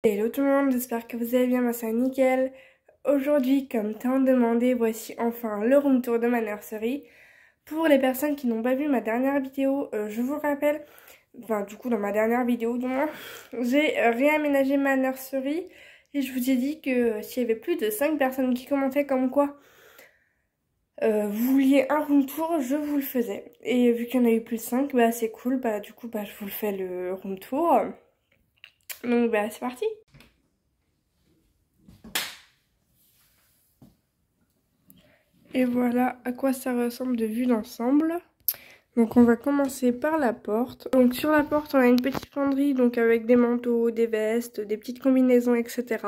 Hello tout le monde, j'espère que vous allez bien, moi c'est nickel. Aujourd'hui, comme tant demandé, voici enfin le room tour de ma nursery. Pour les personnes qui n'ont pas vu ma dernière vidéo, je vous rappelle, enfin du coup dans ma dernière vidéo du moins, j'ai réaménagé ma nursery et je vous ai dit que s'il y avait plus de 5 personnes qui commentaient comme quoi vous vouliez un room tour, je vous le faisais. Et vu qu'il y en a eu plus de 5, bah c'est cool, du coup je vous le fais le room tour. Donc c'est parti. Et voilà à quoi ça ressemble de vue d'ensemble. Donc on va commencer par la porte. Donc sur la porte on a une petite penderie donc avec des manteaux, des vestes, des petites combinaisons, etc.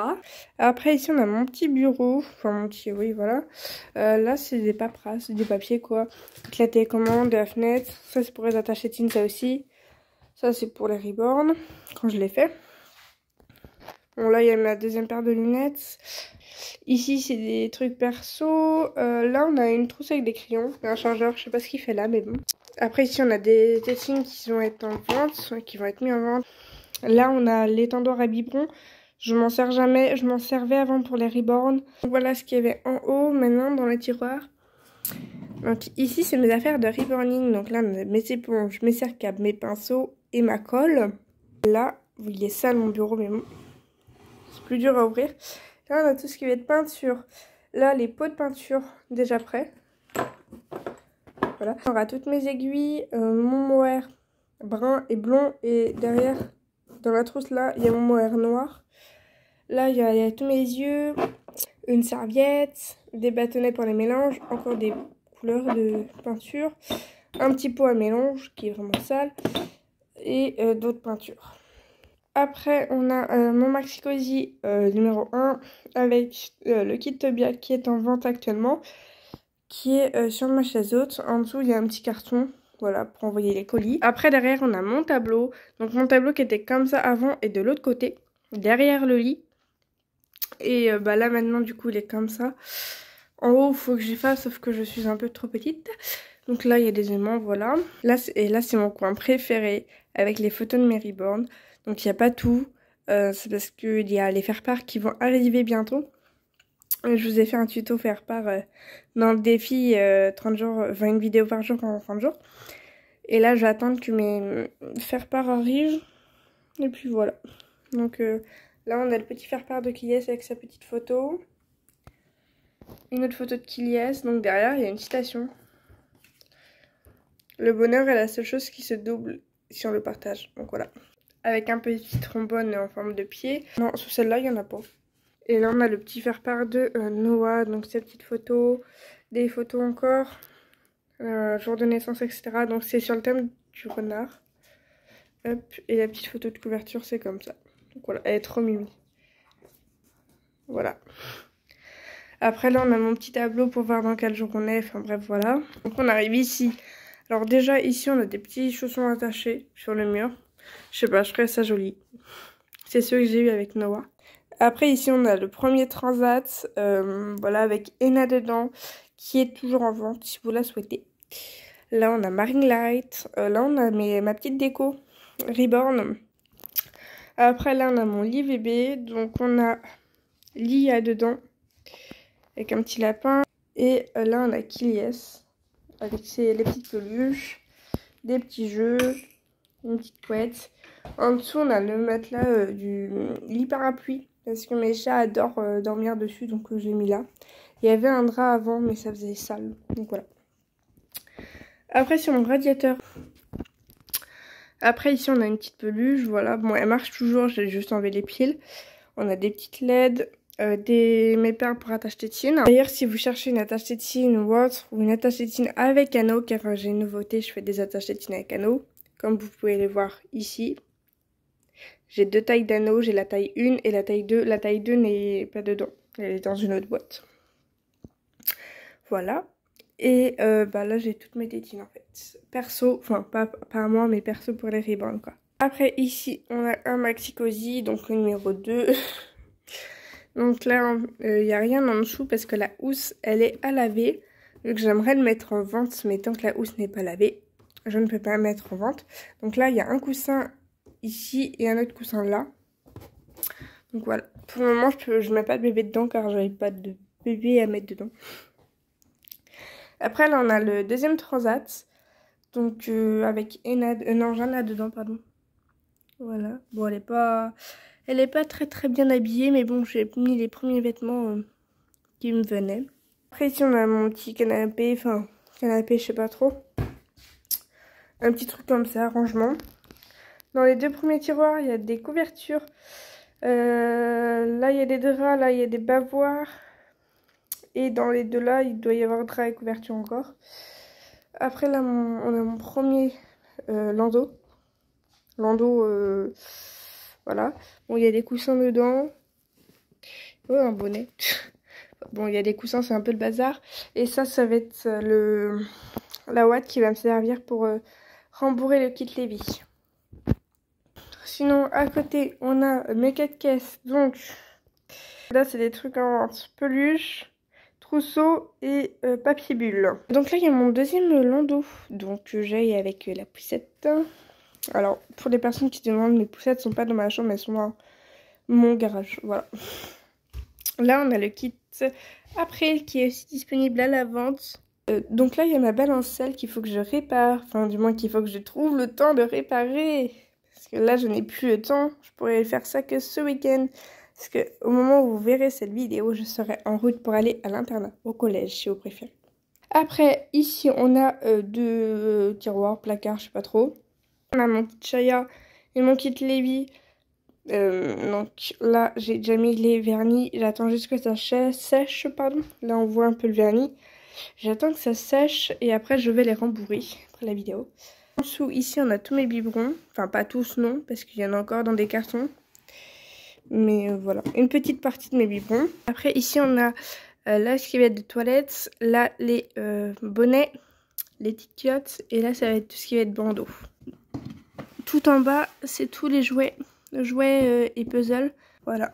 Après ici on a mon petit bureau, enfin mon petit, oui voilà. Là c'est des paperasses, du papier quoi. Donc la télécommande, de la fenêtre, ça c'est pour les attaches-tétines, ça aussi. Ça c'est pour les ribornes, quand je les fais. Bon là il y a ma deuxième paire de lunettes. Ici c'est des trucs perso. Là on a une trousse avec des crayons, un chargeur, je sais pas ce qu'il fait là mais bon. Après ici on a des tétines qui vont être en vente, qui vont être mis en vente. Là on a l'étendoir à biberon. Je m'en sers jamais, je m'en servais avant pour les ribornes. Donc voilà ce qu'il y avait en haut maintenant dans le tiroir. Donc ici c'est mes affaires de riborning. Donc là on a mes éponges, mes serre-câbles, mes pinceaux et ma colle. Là, vous voyez ça mon bureau mais bon, c'est plus dur à ouvrir. Là on a tout ce qui va être peinture. Là les pots de peinture déjà prêts. Voilà. On aura toutes mes aiguilles, mon mohair brun et blond, et derrière, dans la trousse là, il y a mon mohair noir. Là, il y a tous mes yeux, une serviette, des bâtonnets pour les mélanges, encore des couleurs de peinture, un petit pot à mélange qui est vraiment sale, et d'autres peintures. Après, on a mon Maxi Cosi numéro 1 avec le kit Tobia qui est en vente actuellement, qui est sur ma chaise haute. En dessous, il y a un petit carton, voilà, pour envoyer les colis. Après, derrière, on a mon tableau. Donc, mon tableau qui était comme ça avant et de l'autre côté, derrière le lit. Et là, maintenant, du coup, il est comme ça. En haut, il faut que j'y fasse, sauf que je suis un peu trop petite. Donc là, il y a des aimants, voilà. Là, c'est mon coin préféré, avec les photos de mes reborn. Donc, il n'y a pas tout. C'est parce qu'il y a les faire-part qui vont arriver bientôt. Je vous ai fait un tuto faire part dans le défi 30 jours, enfin une vidéo par jour pendant 30 jours. Et là, je vais attendre que mes faire part arrivent. Et puis voilà. Donc là, on a le petit faire part de Kiliès avec sa petite photo. Une autre photo de Kiliès. Donc derrière, il y a une citation. Le bonheur est la seule chose qui se double si on le partage. Donc voilà. Avec un petit trombone en forme de pied. Non, sous celle-là, il n'y en a pas. Et là, on a le petit faire-part de Noah, donc cette petite photo, des photos encore, jour de naissance, etc. Donc c'est sur le thème du renard. Hop, et la petite photo de couverture, c'est comme ça. Donc voilà, elle est trop mimi. Voilà. Après là, on a mon petit tableau pour voir dans quel jour on est, enfin bref, voilà. Donc on arrive ici. Alors déjà, ici, on a des petits chaussons attachés sur le mur. Je sais pas, je ferais ça joli. C'est ceux que j'ai eu avec Noah. Après ici on a le premier transat, voilà, avec Ena dedans, qui est toujours en vente si vous la souhaitez. Là on a Marine Light, là on a ma petite déco Reborn. Après là on a mon lit bébé, donc on a Lia dedans, avec un petit lapin. Et là on a Kiliès, avec les petites peluches, des petits jeux, une petite couette. En dessous on a le matelas du lit parapluie. Parce que mes chats adorent dormir dessus, donc je l'ai mis là. Il y avait un drap avant, mais ça faisait sale. Donc voilà. Après, sur mon radiateur. Après, ici, on a une petite peluche. Voilà. Bon, elle marche toujours. J'ai juste enlevé les piles. On a des petites LED. Mes perles pour attache-tétine. D'ailleurs, si vous cherchez une attache-tétine ou autre, ou une attache-tétine avec anneau, car j'ai une nouveauté, je fais des attaches-tétines avec anneau. Comme vous pouvez les voir ici. J'ai deux tailles d'anneaux, j'ai la taille 1 et la taille 2. La taille 2 n'est pas dedans, elle est dans une autre boîte. Voilà. Et là j'ai toutes mes tétines en fait. Perso, enfin pas à moi mais perso pour les ribbons quoi. Après ici on a un Maxi Cosi, donc le numéro 2. Donc là il n'y a rien en dessous parce que la housse elle est à laver. Donc j'aimerais le mettre en vente mais tant que la housse n'est pas lavée, je ne peux pas le mettre en vente. Donc là il y a un coussin ici et un autre coussin là. Donc voilà, pour le moment je mets pas de bébé dedans car j'avais pas de bébé à mettre dedans. Après là on a le deuxième transat, donc avec Enad, non Jana dedans pardon. Voilà, bon elle est pas très bien habillée mais bon j'ai mis les premiers vêtements qui me venaient. Après ici on a mon petit canapé, enfin canapé je sais pas trop. Un petit truc comme ça, rangement. Dans les deux premiers tiroirs il y a des couvertures. Là il y a des draps, là il y a des bavoirs. Et dans les deux là il doit y avoir draps et couverture encore. Après là on a mon premier landau. Voilà. Bon il y a des coussins dedans. Oh un bonnet. Bon il y a des coussins, c'est un peu le bazar. Et ça va être la ouate qui va me servir pour rembourrer le kit Lévi. Sinon à côté on a mes 4 caisses. Donc là c'est des trucs en peluche, trousseau et papier bulle. Donc là il y a mon deuxième landau. Donc j'ai avec la poussette. Alors pour les personnes qui se demandent, mes poussettes sont pas dans ma chambre, elles sont dans mon garage. Voilà. Là on a le kit après qui est aussi disponible à la vente. Donc là il y a ma balancelle qu'il faut que je répare. Enfin du moins qu'il faut que je trouve le temps de réparer. Parce que là je n'ai plus le temps. Je pourrais faire ça que ce week-end. Parce que au moment où vous verrez cette vidéo, je serai en route pour aller à l'internat, au collège si vous préférez. Après ici on a deux tiroirs, placards, je sais pas trop. On a mon kit Chaya et mon kit Lévi. Donc là j'ai déjà mis les vernis. J'attends juste que ça sèche, pardon. Là on voit un peu le vernis. J'attends que ça sèche et après je vais les rembourrer après la vidéo. En dessous ici on a tous mes biberons. Enfin pas tous non parce qu'il y en a encore dans des cartons. Mais voilà, une petite partie de mes biberons. Après ici on a là ce qui va être de toilettes. Là les bonnets, les petites culottes. Et là ça va être tout ce qui va être bandeau. Tout en bas c'est tous les jouets et puzzles. Voilà.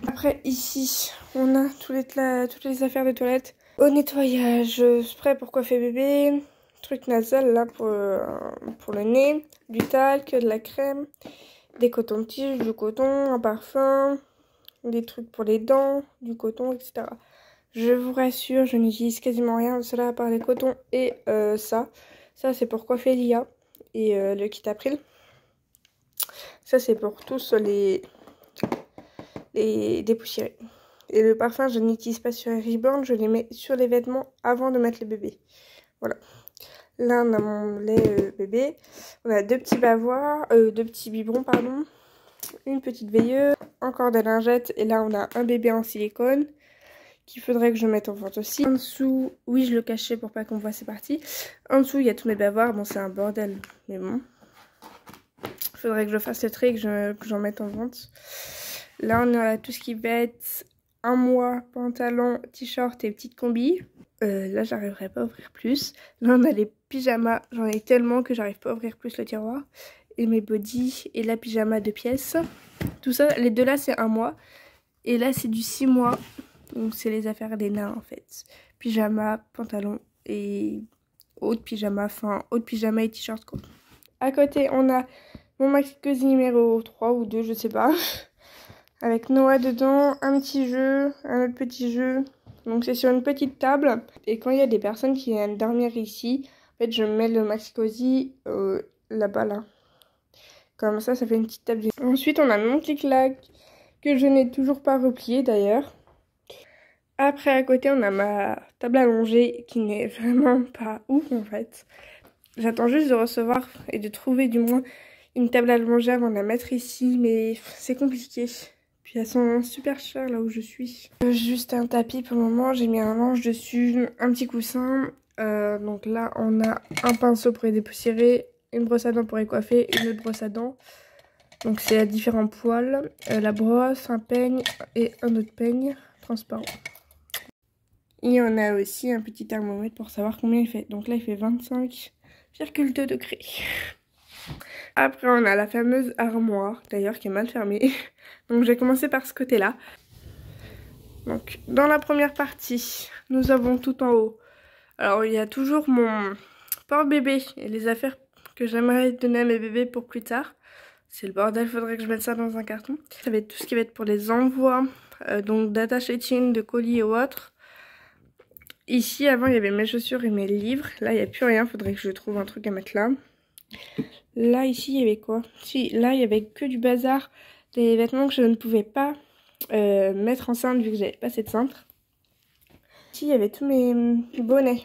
Après ici on a toutes les affaires de toilette. Au nettoyage, spray pour coiffer bébé, truc nasal là pour le nez, du talc, de la crème, des cotons-tiges, du coton, un parfum, des trucs pour les dents, du coton, etc. Je vous rassure, je n'utilise quasiment rien de cela à part les cotons et ça. Ça c'est pour coiffer Lia et le kit April. Ça c'est pour tous les dépoussiérer. Et le parfum, je n'utilise pas sur les Reborn, je les mets sur les vêtements avant de mettre le bébé. Voilà. Là, on a mon lait bébé. On a deux petits bavoirs, deux petits biberons, pardon. Une petite veilleuse, encore des lingettes. Et là, on a un bébé en silicone qu'il faudrait que je mette en vente aussi. En dessous, oui, je le cachais pour pas qu'on voit, c'est parti. En dessous, il y a tous mes bavoirs. Bon, c'est un bordel, mais bon. Il faudrait que je fasse le tri et que j'en mette en vente. Là, on a tout ce qui va être un mois, pantalon, t-shirt et petite combi. Là, j'arriverai pas à ouvrir plus. Là, on a les pyjamas. J'en ai tellement que j'arrive pas à ouvrir plus le tiroir. Et mes bodys et la pyjama 2 pièces. Tout ça, les deux là, c'est un mois. Et là, c'est du 6 mois. Donc, c'est les affaires des nains, en fait. Pyjama, pantalon et autre pyjama. Enfin, autre pyjama et t-shirt, quoi. À côté, on a mon maxi cosy numéro 3 ou 2, je sais pas. Avec Noah dedans, un petit jeu, un autre petit jeu. Donc c'est sur une petite table. Et quand il y a des personnes qui viennent dormir ici, en fait je mets le maxi cosy là-bas là. Comme ça fait une petite table. Ensuite on a mon clic-clac que je n'ai toujours pas replié d'ailleurs. Après à côté on a ma table allongée qui n'est vraiment pas ouf en fait. J'attends juste de recevoir et de trouver du moins une table allongée avant de la mettre ici. Mais c'est compliqué. Puis elles sont super chères là où je suis. Juste un tapis pour le moment, j'ai mis un linge dessus, un petit coussin. Donc là on a un pinceau pour les dépoussiérer, une brosse à dents pour les coiffer, une autre brosse à dents. Donc c'est à différents poils, la brosse, un peigne et un autre peigne transparent. Et on a aussi un petit thermomètre pour savoir combien il fait. Donc là il fait 25,2 degrés. Après on a la fameuse armoire d'ailleurs qui est mal fermée. Donc j'ai commencé par ce côté là. Donc dans la première partie nous avons tout en haut. Alors il y a toujours mon porte-bébé et les affaires que j'aimerais donner à mes bébés pour plus tard. C'est le bordel, faudrait que je mette ça dans un carton. Ça va être tout ce qui va être pour les envois, donc d'attache-étienne, de colis et autres. Ici, avant, il y avait mes chaussures et mes livres. Là, il n'y a plus rien, faudrait que je trouve un truc à mettre là. Là, ici, il y avait quoi? Si, là, il y avait que du bazar. Des vêtements que je ne pouvais pas mettre en cintre vu que j'avais pas assez de cintre. Ici, il y avait tous mes bonnets.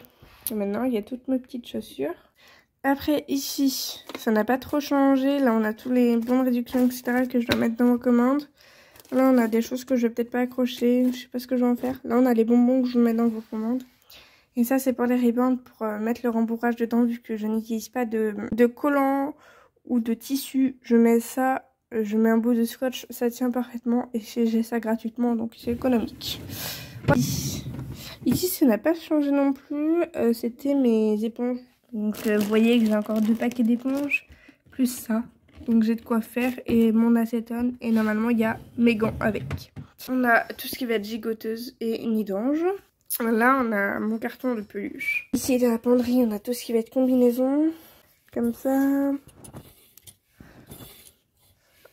Et maintenant, il y a toutes mes petites chaussures. Après, ici, ça n'a pas trop changé. Là, on a tous les bons de réduction, etc. que je dois mettre dans vos commandes. Là, on a des choses que je vais peut-être pas accrocher. Je sais pas ce que je vais en faire. Là, on a les bonbons que je vous mets dans vos commandes. Et ça, c'est pour les ribands pour mettre le rembourrage dedans, vu que je n'utilise pas de collant ou de tissu. Je mets ça, je mets un bout de scotch, ça tient parfaitement. Et j'ai ça gratuitement, donc c'est économique. Ici, ça n'a pas changé non plus. C'était mes éponges. Donc, vous voyez que j'ai encore 2 paquets d'éponges, plus ça. Donc, j'ai de quoi faire et mon acétone. Et normalement, il y a mes gants avec. On a tout ce qui va être gigoteuse et nid d'ange. Là, on a mon carton de peluche. Ici, dans la penderie, on a tout ce qui va être combinaison. Comme ça.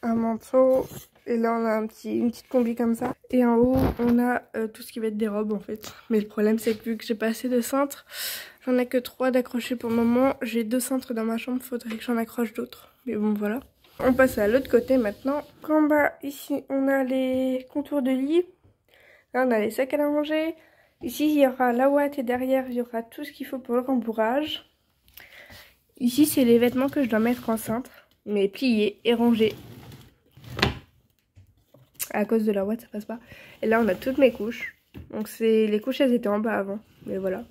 Un manteau. Et là, on a une petite combi comme ça. Et en haut, on a tout ce qui va être des robes, en fait. Mais le problème, c'est que vu que j'ai pas assez de cintres, j'en ai que 3 d'accrocher pour le moment. J'ai 2 cintres dans ma chambre, faudrait que j'en accroche d'autres. Mais bon, voilà. On passe à l'autre côté maintenant. En bas, ici, on a les contours de lit. Là, on a les sacs à langer. Ici, il y aura la ouate et derrière, il y aura tout ce qu'il faut pour le rembourrage. Ici, c'est les vêtements que je dois mettre en cintre, mais pliés et rangés. À cause de la ouate, ça passe pas. Et là, on a toutes mes couches. Donc, les couches, elles étaient en bas avant. Mais voilà.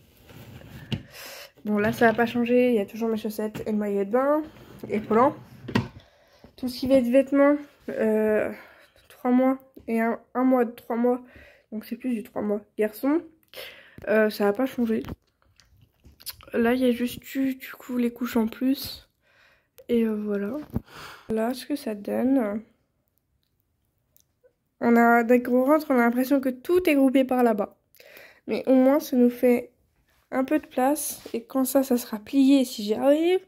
Bon, là, ça n'a pas changé. Il y a toujours mes chaussettes et le maillot de bain. Et volant. Tout ce qui va être vêtements, 3 mois et un mois de 3 mois. Donc, c'est plus du 3 mois. Garçon. Ça n'a pas changé. Là, il y a juste du coup les couches en plus. Et voilà. Là, ce que ça donne. On a des gros rentres, on a l'impression que tout est groupé par là-bas. Mais au moins, ça nous fait un peu de place. Et quand ça sera plié, si j'y arrive,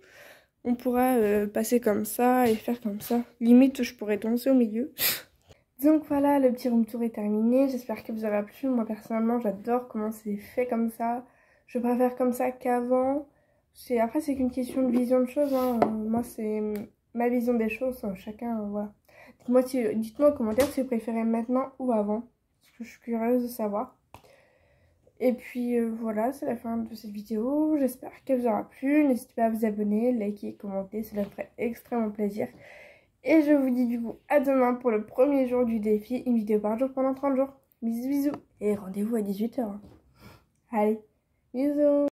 on pourra passer comme ça et faire comme ça. Limite, je pourrais danser au milieu. Donc voilà, le petit room tour est terminé. J'espère que vous aurez plu. Moi, personnellement, j'adore comment c'est fait comme ça. Je préfère comme ça qu'avant. Après, c'est qu'une question de vision de choses. Hein. Moi, c'est ma vision des choses. Chacun, voilà. Dites-moi en commentaire si vous préférez maintenant ou avant. Parce que je suis curieuse de savoir. Et puis voilà, c'est la fin de cette vidéo. J'espère qu'elle vous aura plu. N'hésitez pas à vous abonner, liker, commenter. Cela me ferait extrêmement plaisir. Et je vous dis du coup à demain pour le premier jour du défi. Une vidéo par jour pendant 30 jours. Bisous bisous. Et rendez-vous à 18 h. Allez, bisous.